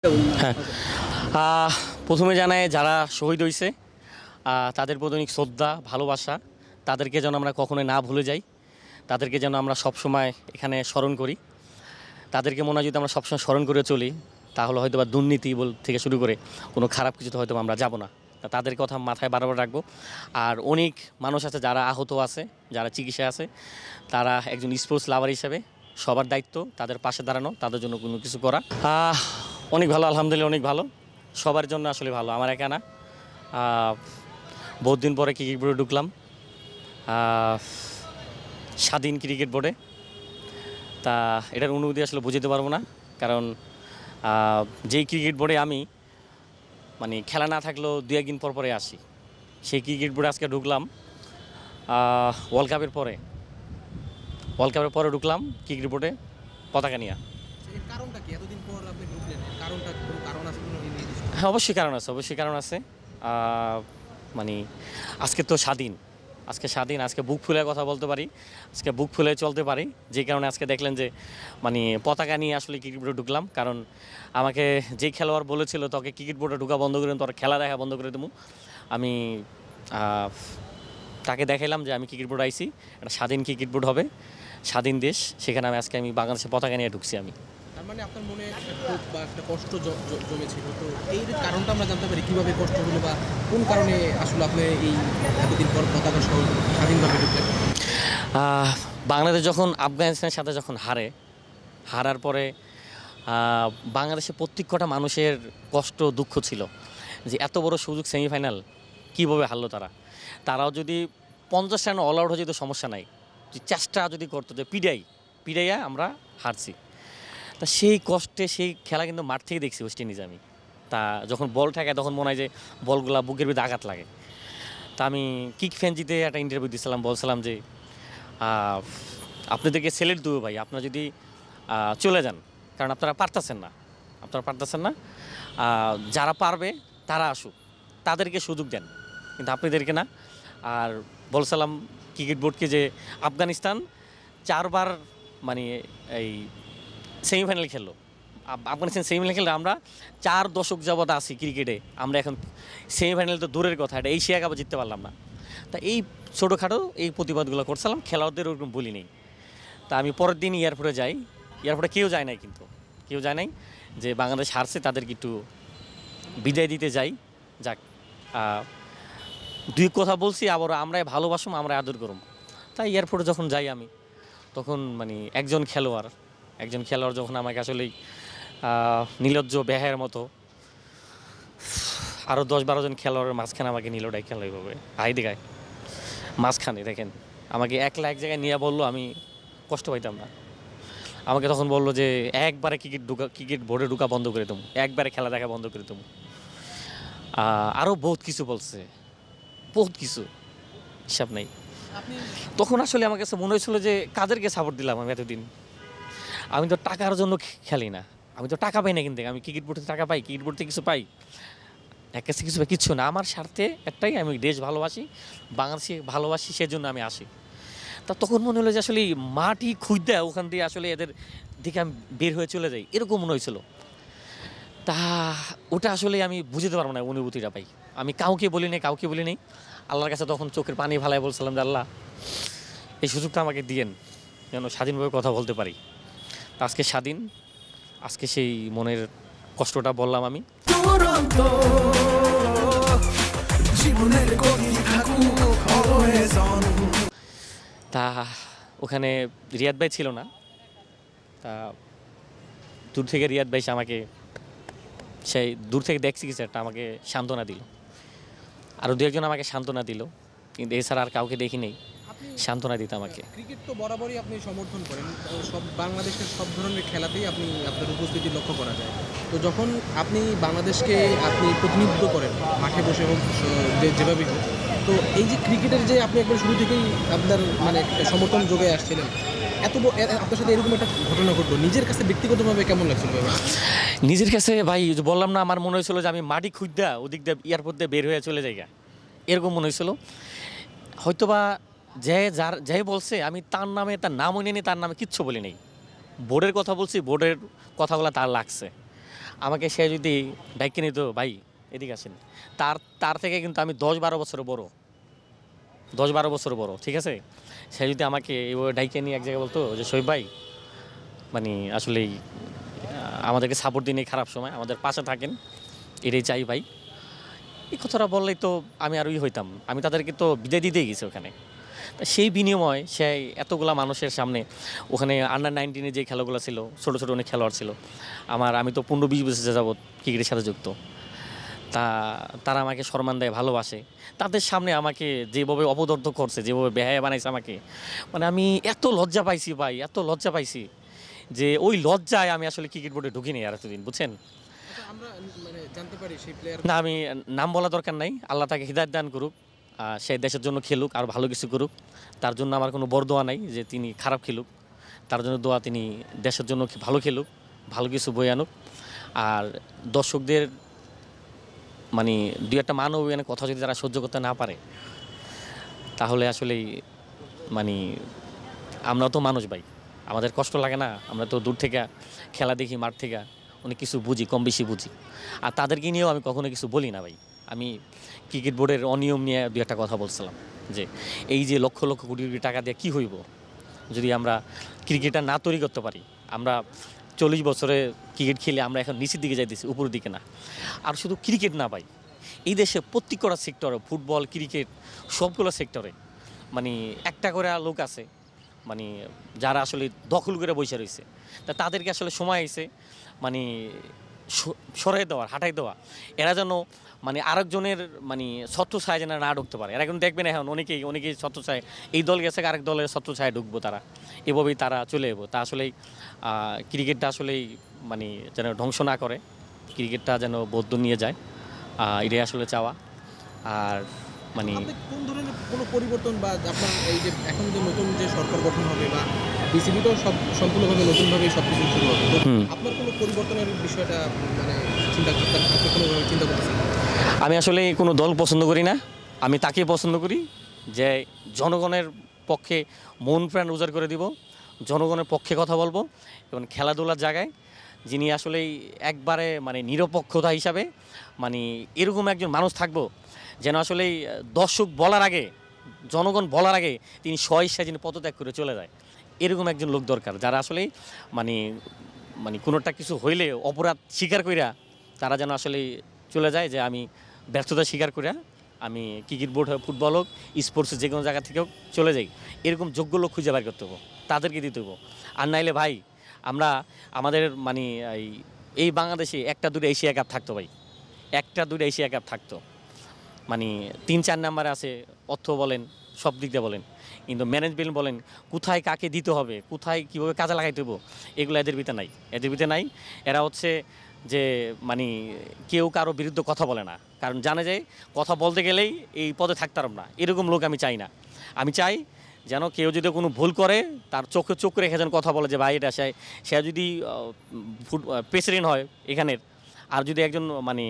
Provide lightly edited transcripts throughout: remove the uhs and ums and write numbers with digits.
হ্যাঁ, প্রথমে জানাই যারা শহীদ হয়েছে তাদের প্রতি অনেক শ্রদ্ধা ভালোবাসা। তাদেরকে যেন আমরা কখনোই না ভুলে যাই, তাদেরকে যেন আমরা সবসময় এখানে স্মরণ করি। তাদেরকে মনে হয় যদি আমরা সবসময় স্মরণ করে চলি, তাহলে হয়তো বা দুর্নীতি থেকে শুরু করে কোনো খারাপ কিছুতে হয়তো আমরা যাব না। তাদের কথা মাথায় বারবার রাখবো। আর অনেক মানুষ আছে যারা আহত আছে, যারা চিকিৎসায় আছে, তারা একজন স্পোর্টস লাভার হিসেবে সবার দায়িত্ব তাদের পাশে দাঁড়ানো, তাদের জন্য কোনো কিছু করা। অনেক ভালো, আলহামদুলিল্লাহ অনেক ভালো, সবার জন্য আসলে ভালো, আমার একা না। বহুত দিন পরে ক্রিকেট বোর্ডে ঢুকলাম, স্বাধীন ক্রিকেট বোর্ডে। তা এটার অনুভূতি আসলে বুঝতে পারবো না, কারণ যেই ক্রিকেট বোর্ডে আমি মানে খেলা না থাকলেও দু একদিন পর পরে আসি, সেই ক্রিকেট বোর্ডে আজকে ঢুকলাম ওয়ার্ল্ড কাপের পরে ঢুকলাম ক্রিকেট বোর্ডে পতাকা নিয়ে। কারণটা কি এতদিন পর আপনি ঢুকলেন? কারণটা কোনো কারণ আছে কোনো নির্দিষ্ট? হ্যাঁ, অবশ্যই কারণ আছে। মানে আজকে তো স্বাধীন, আজকে বুক ফুলে কথা বলতে পারি, আজকে বুক ফুলে চলতে পারি। যে কারণে আজকে দেখলেন যে মানে পতাকা নিয়ে আসলে ক্রিকেট বোর্ডে ঢুকলাম। কারণ আমাকে যেই খেলোয়াড় বলেছিল তোকে ক্রিকেট বোর্ডে ঢুকা বন্ধ করে তোর খেলা দেখা বন্ধ করে দেবো, আমি তাকে দেখাইলাম যে আমি ক্রিকেট বোর্ড আইছি, একটা স্বাধীন ক্রিকেট বোর্ড হবে, স্বাধীন দেশ, সেখানে আমি বাংলাদেশের পতাকা নিয়ে ঢুকছি আমি। তার মানে আপনার মনে একটা ক্ষোভ বা একটা কষ্ট জমেছিল, তো এই কারণটা আমরা জানতে পারি কিভাবে কষ্ট হলো বা কোন কারণে আসলে আপনি এই এতদিন পর পতাকা সহ স্বাধীনভাবে ঢুকলেন? বাংলাদেশ যখন আফগানিস্তানের সাথে যখন হারার পরে বাংলাদেশের প্রত্যেকটা মানুষের কষ্ট দুঃখ ছিল যে এত বড় সুযোগ, সেমিফাইনাল কীভাবে হারলো তারাও যদি 50 রান অল আউট হয়ে যেত সমস্যা নাই, চেষ্টা যদি করতো যে পিডাইয়া আমরা হারছি। তা সেই কষ্টে সেই খেলা কিন্তু মাঠ থেকে দেখছি ওয়েস্ট ইন্ডিজ আমি। তা যখন বল ঠেকায় তখন মনে হয় যে বলগুলা বুকের ভিতরে আঘাত লাগে। তা আমি কিক ফ্যানজিতে একটা ইন্টারভিউ দিয়েছিলাম, বলছিলাম যে আপনাদেরকে সেলেক্ট দেবো ভাই, আপনারা যদি চলে যান, কারণ আপনারা পারতেছেন না, যারা পারবে তারা আসুক, তাদেরকে সুযোগ দেন, কিন্তু আপনাদেরকে না। আর বলছিলাম ক্রিকেট বোর্ডকে যে আফগানিস্তান 4বার মানে এই সেমিফাইনাল খেললো, আফগানিস্তান সেমিফাইনাল খেললে আমরা 4 দশক যাবৎ আছি ক্রিকেটে, আমরা এখন সেমিফাইনাল তো দূরের কথা, এটা এশিয়া কাপও জিততে পারলাম না। তা এই ছোটোখাটো এই প্রতিবাদগুলো করছিলাম, খেলোয়াড়দের ওরকম বলি নেই। তা আমি পরের দিন এয়ারপোর্টে যাই, এয়ারপোর্টে কেউ যায় নাই যে বাংলাদেশ হারছে তাদেরকে একটু বিদায় দিতে যাই, যাক দুই কথা বলছি, আবার আমরাই ভালোবাসুম, আমরা আদর করুম। তাই এয়ারপোর্টে যখন যাই আমি, তখন মানে একজন খেলোয়াড় যখন আমাকে আসলেই নির্লজ্জ বেহায়ের মতো আরও 10-12 জন খেলোয়াড়ের মাঝখানে আমাকে নিল ডাই খেলা, এইভাবে হাই দেখায় মাঝখানে, দেখেন আমাকে একলা এক জায়গায় নিয়ে বললো, আমি কষ্ট পাইতাম না। আমাকে তখন বললো যে একবারে ক্রিকেট বোর্ডে ঢুকা বন্ধ করে দেবো, একবারে খেলা দেখা বন্ধ করে দেবো। আরও বহুত কিছু বলছে, বহুত কিছু হিসাব নেই। তখন আসলে আমার কাছে মনে হয়েছিল যে কাদেরকে সাপোর্ট দিলাম আমি এতদিন। আমি তো টাকার জন্য খেলি না, আমি তো টাকা পাই না, কিন্তু আমি ক্রিকেট বোর্ডে টাকা পাই, ক্রিকেট বোর্ড থেকে কিছু পাই, এক কাছে কিছু পাই, কিচ্ছু না। আমার স্বার্থে একটাই, আমি দেশ ভালোবাসি, বাংলাদেশে ভালোবাসি, সেজন্য আমি আসি। তা তখন মনে হলো যে আসলে মাটি খুঁজতে ওখান দিয়ে আসলে এদের দিকে আমি বের হয়ে চলে যাই, এরকম মনে হয়েছিল। তা ওটা আসলে আমি বুঝতে পারবো না, অনুভূতিটা পাই। আমি কাউকে বলি নেই, আল্লাহর কাছে তখন চোখের পানি ফালায় বলছিলাম যে আল্লাহ, এই সুযোগটা আমাকে দিয়েন যেন স্বাধীনভাবে কথা বলতে পারি। আজকে স্বাধীন, আজকে সেই মনের কষ্টটা বললাম আমি। তা ওখানে রিয়াদ ভাই ছিল না, তা দূর থেকে রিয়াদ ভাই আমাকে, সেই দূর থেকে দেখছি কিছু একটা, আমাকে সান্ত্বনা দিল, আরও 2-1 জন আমাকে সান্ত্বনা দিল, কিন্তু এছাড়া আর কাউকে দেখি নেই সান্ত্বনা দিতে আমাকে। ক্রিকেট তো বরাবরই আপনি সমর্থন করেন, সব বাংলাদেশের সব ধরনের খেলাতেই আপনার উপস্থিতি লক্ষ্য করা যায়। তো যখন আপনি বাংলাদেশকে প্রতিনিধিত্ব করেন মাঠে বসে হোক, যেভাবেই হোক, তো এই যে ক্রিকেটের যে আপনি একবার শুরু থেকেই আপনার মানে সমর্থন যোগায় আসছিলেন, আপনার সাথে এরকম একটা ঘটনা ঘটলো, নিজের কাছে ব্যক্তিগতভাবে কেমন লাগছিল? নিজের কাছে ভাই বললাম না, আমার মনে হয়েছিল যে আমি মাটি খুঁজা ওদিক দিয়ে এয়ারপোর্ট দিয়ে বের হয়ে চলে যাই, এরকম মনে হয়েছিল। হয়তোবা যাই বলছে আমি তার নামও নিয়ে তার নামে কিচ্ছু বলি নেই, বোর্ডের কথা বলছি, বোর্ডের কথাগুলো তার লাগছে। আমাকে সে যদি ডাইকে নিত ভাই এদিকে আসেন, তার তার থেকে কিন্তু আমি 10-12 বছর বড়, 10-12 বছর বড়, ঠিক আছে। সে যদি আমাকে এইভাবে ডাইকে নিয়ে এক জায়গায় বলতো যে শোয়েব ভাই মানে আসলেই আমাদেরকে সাপোর্ট দিন এই খারাপ সময়, আমাদের পাশে থাকেন, এটাই চাই ভাই, এই কথাটা বললেই তো আমি আর হইতাম। আমি তাদেরকে তো বিদায় দিতেই গেছি ওখানে। তা সেই বিনিময় সে এতগুলা মানুষের সামনে ওখানে আন্ডার-19 যে খেলাগুলো ছিল, ছোটো ছোটো অনেক খেলোয়াড় ছিল আমি তো 15-20 বছর যাবৎ ক্রিকেটের সাথে যুক্ত। তারা আমাকে সম্মান দেয়, ভালোবাসে। তাদের সামনে আমাকে যেভাবে অপদর্থ করছে, যেভাবে বেহায়া বানাইছে আমাকে, মানে আমি এত লজ্জা পাইছি ভাই, এত লজ্জা পাইছি যে ওই লজ্জায় আমি আসলে ক্রিকেট বোর্ডে ঢুকিনি আর এতদিন, বুঝছেন। আচ্ছা, আমরা মানে জানতে পারি সেই প্লেয়ার। না, আমি নাম বলা দরকার নাই, আল্লাহ তাকে হিদায়াত দান করুক, সে দেশের জন্য খেলুক আর ভালো কিছু করুক। তার জন্য আমার কোনো বরদোয়া নাই যে তিনি খারাপ খেলুক, তার জন্য দোয়া তিনি দেশের জন্য ভালো খেলুক, ভালো কিছু বয়ে আনুক। আর দর্শকদের মানে দুই একটা মান অভিমানের কথা যদি তারা সহ্য করতে না পারে, তাহলে আসলেই মানে আমরা তো মানুষ ভাই, আমাদের কষ্ট লাগে না? আমরা তো দূর থেকে খেলা দেখি, মাঠ থেকে অনেক কিছু বুঝি, কম বেশি বুঝি। আর তাদেরকে নিয়েও আমি কখনো কিছু বলি না ভাই। আমি ক্রিকেট বোর্ডের অনিয়ম নিয়ে দু একটা কথা বলছিলাম যে এই যে লক্ষ লক্ষ কোটি কোটি টাকা দিয়ে কী হইব যদি আমরা ক্রিকেটটা না তৈরি করতে পারি। আমরা 40 বছরে ক্রিকেট খেলে আমরা এখন নিচের দিকে যাইতেছি, উপরের দিকে না। আর শুধু ক্রিকেট না ভাই, এই দেশে প্রত্যেকটা সেক্টরে, ফুটবল, ক্রিকেট, সবগুলো সেক্টরে মানে একটা করে লোক আছে মানে যারা আসলে দখল করে বসে রয়েছে। তা তাদেরকে আসলে সময় এসে মানে সরাই দেওয়ার, হাঁটাই দেওয়া, এরা যেন মানে আরেকজনের মানে ছত্রছায়া যেন না ঢুকতে পারে। এরা কিন্তু দেখবেন এখন অনেকেই ছত্রছায়া, এই দল গেছে আরেক দলের ছত্রছায়া ঢুকবো তারা, এভাবেই তারা চলে যাবো। তা আসলেই ক্রিকেটটা আসলেই মানে যেন ধ্বংস না করে, ক্রিকেটটা যেন বৌদ্ধ নিয়ে যায়, এটাই আসলে চাওয়া। আর মানে আপনি কোন ধরনের কোনো পরিবর্তন বা আপনার এই যে এখন যে নতুন যে সরকার গঠন হবে বা বিসিবিটাও সম্পূর্ণভাবে নতুনভাবে সব কিছু শুরু হবে, তো আপনার কোনো পরিবর্তনের বিষয়টা মানে আপনি কোনোভাবে চিন্তা করতেছেন? আমি আসলে কোনো দল পছন্দ করি না, আমি তাকে পছন্দ করি যে জনগণের পক্ষে মন প্রাণ উজাড় করে দিব, জনগণের পক্ষে কথা বলবো এবং খেলাধুলার জায়গায় যিনি আসলেই একবারে মানে নিরপেক্ষতা হিসাবে মানে এরকম একজন মানুষ থাকবো যেন আসলেই দর্শক বলার আগে, জনগণ বলার আগে তিনি স্বইচ্ছায় যিনি পদত্যাগ করে চলে যায়, এরকম একজন লোক দরকার যারা আসলেই মানে মানে কোনোটা কিছু হইলে অপরাধ স্বীকার কইরা তারা যেন আসলে চলে যায় যে আমি ব্যর্থতা স্বীকার করিয়া আমি ক্রিকেট বোর্ড হোক, ফুটবল হোক, স্পোর্টসের যে কোনো জায়গা থেকেও চলে যাই, এরকম যোগ্য লোক খুঁজে বের করতে হবো, তাদেরকে দিতে হবো। আর নাইলে ভাই আমরা আমাদের মানে এই বাংলাদেশে 1-2 এশিয়া কাপ থাকতো ভাই, 1-2 এশিয়া কাপ থাকতো, মানে 3-4 নাম্বারে আছে, অর্থ বলেন, সব দিক দিয়ে বলেন, কিন্তু ম্যানেজমেন্ট বলেন, কোথায় কাকে দিতে হবে, কোথায় কীভাবে কাজে লাগাইতে হবো, এগুলো এদের ভিতরে নাই, এদের ভিতরে নাই। এরা হচ্ছে যে মানে কেউ কারো বিরুদ্ধে কথা বলে না, কারণ জানে যে কথা বলতে গেলেই এই পদে থাকতাম না, এরকম লোক আমি চাই না। আমি চাই যেন কেউ যদি কোনো ভুল করে তার চোখে চোখ রেখে যেন কথা বলে যে ভাই এটা সে যদি প্রেসিডেন্ট হয় এখানের, আর যদি একজন মানে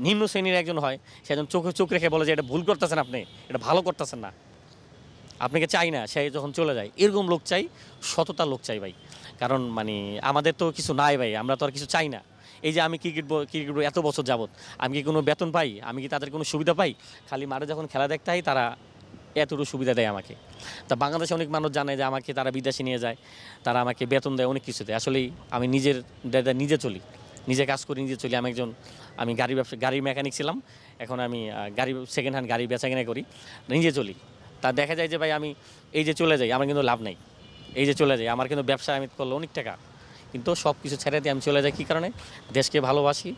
নিম্ন শ্রেণীর একজন হয়, সে একজন চোখে চোখ রেখে বলে যে এটা ভুল করতেছেন, আপনি এটা ভালো করতেছেন না, আপনাকে চাই না, সে যখন চলে যায়, এরকম লোক চাই, সততার লোক চাই ভাই। কারণ মানে আমাদের তো কিছু নাই ভাই, আমরা তো আর কিছু চাই না। এই যে আমি ক্রিকেট এত বছর যাবত আমি কি কোনো বেতন পাই, আমি কি তাদের কোনো সুবিধা পাই? খালি মাঠে যখন খেলা দেখতে হয় তারা এতটুকু সুবিধা দেয় আমাকে। তা বাংলাদেশে অনেক মানুষ জানে যে আমাকে তারা বিদেশে নিয়ে যায়, তারা আমাকে বেতন দেয়, অনেক কিছু দেয়। আসলেই আমি নিজে চলি, নিজে কাজ করি, নিজে চলি। আমি গাড়ির মেকানিক ছিলাম, এখন আমি গাড়ি সেকেন্ড হ্যান্ড গাড়ি বেচাকেনা করি, নিজে চলি। তা দেখা যায় যে ভাই আমি এই যে চলে যাই, আমার কিন্তু লাভ নেই। এই যে চলে যাই, আমার কিন্তু ব্যবসায় আমি করলে অনেক টাকা, কিন্তু সব কিছু ছেড়ে দিয়ে আমি চলে যাই। কী কারণে? দেশকে ভালোবাসি,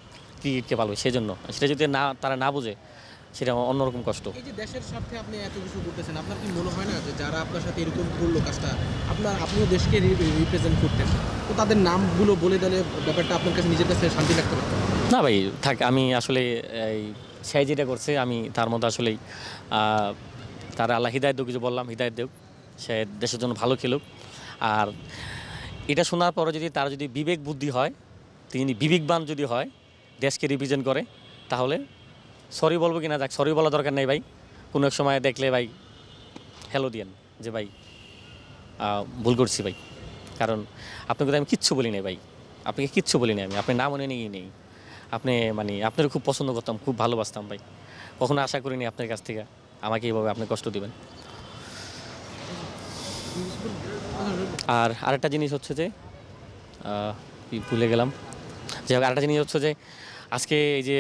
ক্রিকেটকে ভালোবাসি, সেই জন্য। সেটা যদি তারা না বোঝে, সেটা অন্যরকম কষ্ট। এই যে দেশের স্বার্থে আপনি এত কিছু করতেছেন, আপনার কি মনে হয় না যে যারা আপনার সাথে এরকম করলো কাজটা, আপনিও দেশকে রিপ্রেজেন্ট করতেন, তো তাদের নামগুলো বলে দিলে ব্যাপারটা আপনার কাছে নিজের কাছে শান্তি লাগতে পারতো? না ভাই থাক, আমি আসলে এই সে যেটা করছে আমি তার মধ্যে আসলেই তার আল্লাহ হিদায়ত দেব, কিছু বললাম, হিদায়ত দেব, সে দেশের জন্য ভালো খেলুক। আর এটা শোনার পরে যদি তার যদি বিবেক বুদ্ধি হয়, তিনি বিবেকবান যদি হয়, দেশকে রিপ্রেজেন্ট করে, তাহলে সরি বলবো কিনা, যাক, সরি বলা দরকার নেই ভাই। কোনো এক সময় দেখলে ভাই হ্যালো দিয়েন যে ভাই ভুল করছি ভাই, কারণ আপনাকে তো আমি কিচ্ছু বলি নাই ভাই, আপনাকে কিচ্ছু বলি নাই, আমি আপনার নাম মনে নিয়ে নেই, আপনি মানে আপনার খুব পছন্দ করতাম, খুব ভালোবাসতাম ভাই। কখনো আশা করিনি আপনার কাছ থেকে আমাকে এইভাবে আপনি কষ্ট দিবেন। আর আরেকটা জিনিস হচ্ছে যে কি ভুলে গেলাম, যাই হোক আরেকটা জিনিস হচ্ছে যে আজকে এই যে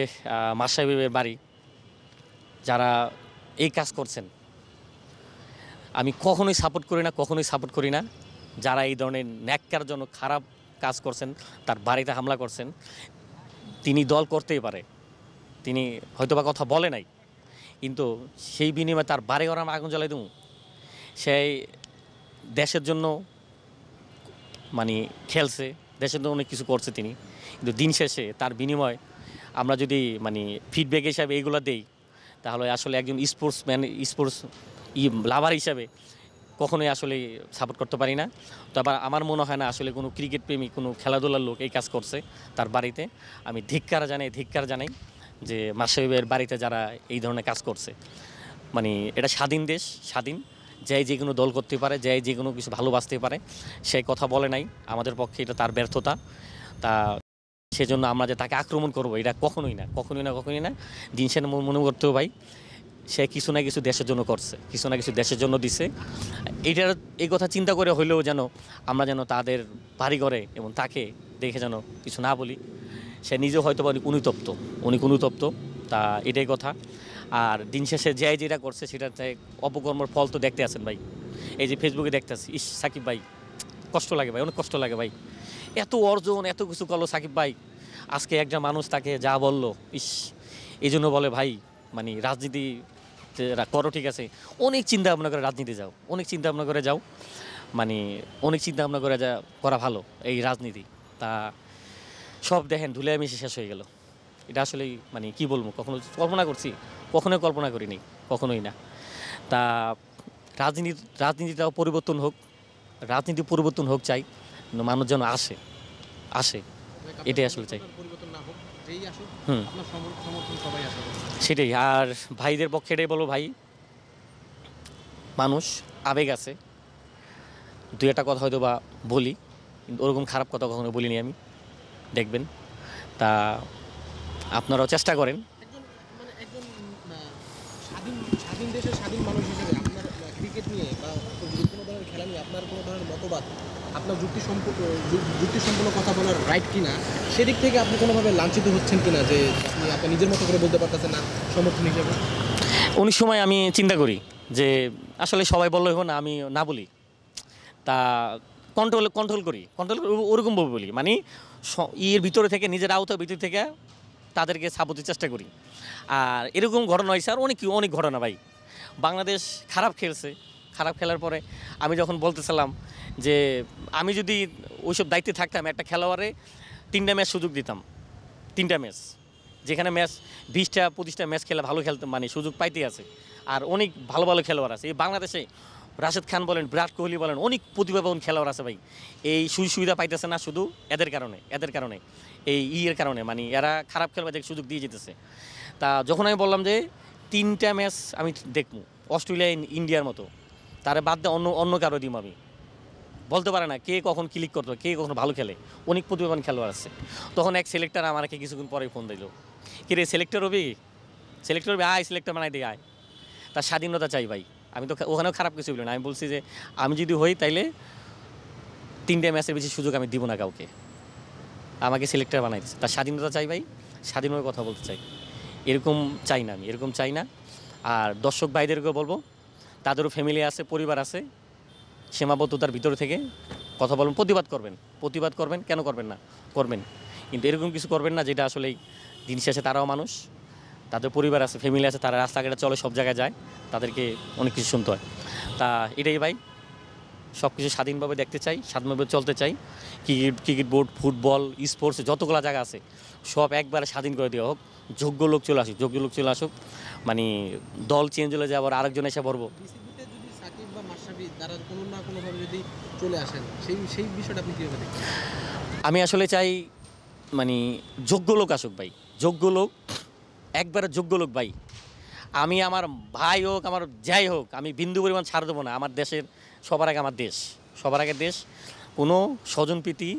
মাস সাহেবের বাড়ি যারা এই কাজ করছেন, আমি কখনোই সাপোর্ট করি না, কখনোই সাপোর্ট করি না। যারা এই ধরনের ন্যাক্কারজনক খারাপ কাজ করছেন, তার বাড়িতে হামলা করছেন, তিনি দল করতেই পারে, তিনি হয়তোবা কথা বলে নাই, কিন্তু সেই বিনিময়ে তার বাড়ি ঘর আমি আগুন জ্বালাই দেবো। সেই দেশের জন্য মানে খেলছে, দেশের জন্য অনেক কিছু করছে তিনি, কিন্তু দিন শেষে তার বিনিময়ে আমরা যদি মানে ফিডব্যাক হিসাবে এইগুলো দেই, তাহলে আসলে একজন স্পোর্টসম্যান, স্পোর্টস লাভার হিসাবে কখনোই আসলে সাপোর্ট করতে পারি না। তো আবার আমার মনে হয় না আসলে কোনো ক্রিকেট প্রেমী, কোনো খেলাধুলার লোক এই কাজ করছে তার বাড়িতে। আমি ধিক্কার জানাই যে মাশরাফির বাড়িতে যারা এই ধরনের কাজ করছে। মানে এটা স্বাধীন দেশ, স্বাধীন, যে কোনো দল করতে পারে, যে কোনো কিছু ভালোবাসতে পারে, সেই কথা বলে নাই। আমাদের পক্ষে এটা তার ব্যর্থতা। তা সেজন্য আমরা যে তাকে আক্রমণ করবো, এটা কখনোই না। দিন শেষে মনে করতেও ভাই, সে কিছু না কিছু দেশের জন্য করছে, কিছু না কিছু দেশের জন্য দিছে। এই কথা চিন্তা করে হইলেও যেন আমরা যেন তাদের বাড়ি ঘরে এবং তাকে দেখে যেন কিছু না বলি। সে নিজেও হয়তো অনেক অনুতপ্ত, তা এটাই কথা। আর দিন শেষে যেটা করছে সেটাতে অপকর্মের ফল তো দেখতে আছেন ভাই। এই যে ফেসবুকে দেখতেছি, ইস সাকিব ভাই, কষ্ট লাগে ভাই, অনেক কষ্ট লাগে ভাই। এত অর্জন, এত কিছু করলো সাকিব ভাই, আজকে একটা মানুষ তাকে যা বললো, ইস, এই জন্য বলে ভাই, মানে রাজনীতি করো ঠিক আছে, অনেক চিন্তা ভাবনা করে রাজনীতি যাও, অনেক চিন্তা ভাবনা করে যাও, মানে অনেক চিন্তা ভাবনা করে করা ভালো এই রাজনীতি। তা সব দেখেন ধুলে মিশে শেষ হয়ে গেল। এটা আসলেই মানে কি বলবো, কখনো কল্পনা করছি, কখনোই কল্পনা করিনি, কখনোই না। তা রাজনীতিটাও রাজনীতি পরিবর্তন হোক চাই, মানুষ যেন আসে, এটাই আসলে চাই। পরিবর্তন না হোক, যেই আসুক হুম, আপনার সমর্থন সবাই আসবে। সেটাই। আর ভাইদের পক্ষে এটাই বলো ভাই, মানুষ আবেগ আছে, দুই একটা কথা হয়তো বা বলি, কিন্তু ওরকম খারাপ কথা কখনো বলিনি আমি, দেখবেন। তা আপনারাও চেষ্টা করেন। একজন স্বাধীন স্বাধীন দেশের স্বাধীন মানুষ হিসেবে আপনার ক্রিকেট নিয়ে বা কোনো ধরনের খেলা নিয়ে আপনার কোনো ধরনের মতবাদ, আপনার যুক্তিসম্পন্ন কথা বলার রাইট কিনা, সেদিক থেকে আপনি কোনোভাবে লাঞ্ছিত হচ্ছেন কিনা, যে আপনি আপনার নিজের মতো করে বলতে পারতেছেন না সমর্থন হিসেবে? অনেক সময় আমি চিন্তা করি যে আসলে সবাই বললে না, আমি না বলি। তা কন্ট্রোল ওরকমভাবে বলি, মানে ইয়ের ভিতরে থেকে, নিজের আওতার ভিতর থেকে তাদেরকে সাপোর্টের চেষ্টা করি। আর এরকম ঘটনা হয়েছে আর অনেক ঘটনা ভাই। বাংলাদেশ খারাপ খেলছে, খারাপ খেলার পরে আমি যখন বলতেছিলাম যে আমি যদি ওইসব দায়িত্বে থাকতাম, একটা খেলোয়াড়ে 3টা ম্যাচ সুযোগ দিতাম, 3টা ম্যাচ, যেখানে ম্যাচ 20টা 25টা ম্যাচ খেলে ভালো খেলতে মানে সুযোগ পাইতে আছে। আর অনেক ভালো খেলোয়াড় আছে এই বাংলাদেশে, রাশেদ খান বলেন, বিরাট কোহলি বলেন, অনেক প্রতিভাবান খেলোয়াড় আছে ভাই। এই সুবিধা পাইতেছে না শুধু এদের কারণে এর কারণে, মানে এরা খারাপ খেলোয়াড়দের সুযোগ দিয়ে যেতেছে। তা যখন আমি বললাম যে 3টা ম্যাচ আমি দেখবো, অস্ট্রেলিয়া ইন্ডিয়ার মতো, তারে বাদ দিয়ে অন্য কারো দিম, আমি বলতে পারে না কে কখন ক্লিক করতে, কে কখন ভালো খেলে, অনেক প্রতিভাবান খেলোয়াড় আছে। তখন এক সিলেক্টর আমাকে কিছুক্ষণ পরে ফোন দিল, কি রে সিলেক্টর হবি, আয় সিলেক্টর বানাই দিয়ে আয়। তার স্বাধীনতা চাই ভাই। আমি তো ওখানেও খারাপ কিছু বলি না, আমি বলছি যে আমি যদি হই তাইলে 3টে ম্যাচের বেশি সুযোগ আমি দিব না কাউকে, আমাকে সিলেক্টর বানাই দিচ্ছে। তার স্বাধীনতা চাই ভাই, স্বাধীনভাবে কথা বলতে চাই, এরকম চাই না। আর দর্শক ভাইদেরকেও বলবো, তাদেরও ফ্যামিলি আছে, পরিবার আছে, সীমাবদ্ধতার ভিতরে থেকে কথা বলবেন, প্রতিবাদ করবেন, কেন করবেন না, করবেন, কিন্তু এরকম কিছু করবেন না যেটা আসলেই দিন শেষে তারাও মানুষ, তাদের পরিবার আছে, ফ্যামিলি আছে, তারা রাস্তাঘাটে চলে, সব জায়গায় যায়, তাদেরকে অনেক কিছু শুনতে হয়। তা এটাই ভাই, সব কিছু স্বাধীনভাবে দেখতে চাই, স্বাধীনভাবে চলতে চাই। ক্রিকেট বোর্ড, ফুটবল, স্পোর্টস যতগুলো জায়গা আছে সব একবারে স্বাধীন করে দেওয়া হোক, যোগ্য লোক চলে আসুক, মানে দল চেঞ্জ হলে যে আবার আরেকজন এসে পড়বো। বিসিবিতে যদি সাকিব বা মাশরাফি তারা কোনো না কোনোভাবে যদি চলে আসেন, সেই বিষয়টা আপনি কীভাবে দেখেন? আমি আসলে চাই মানে যোগ্য লোক আসুক ভাই, একবারে যোগ্য লোক ভাই। আমি আমার ভাই হোক, আমার যাই হোক, আমি বিন্দু পরিমাণ ছাড় দেবো না। আমার দেশের সবার আগে আমার দেশ, সবার আগে দেশ। কোনো স্বজনপ্রীতি,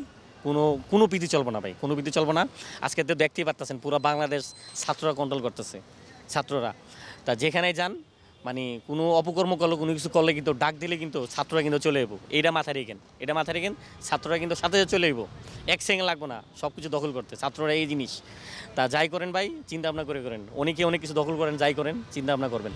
কোনো কোনো পিতি চলবো না ভাই, কোনো পিতি চলবো না। আজকে তো দেখতেই পারতেছেন পুরো বাংলাদেশ ছাত্ররা কন্ট্রোল করতেছে, ছাত্ররা। তা যেখানেই যান মানে কোনো অপকর্ম করলে কোনো কিছু করলে কিন্তু ডাক দিলে কিন্তু ছাত্ররা কিন্তু চলে যাবো, এটা মাথায় রেখেন, এটা মাথায় রেখেন। ছাত্ররা কিন্তু সাথে সাথে চলে যাবো, এক সেকেন্ড লাগবো না সব কিছু দখল করতে, ছাত্ররা এই জিনিস। তা যাই করেন ভাই চিন্তা ভাবনা করে করেন, অনেকে অনেক কিছু দখল করেন, যাই করেন চিন্তা ভাবনা করবেন।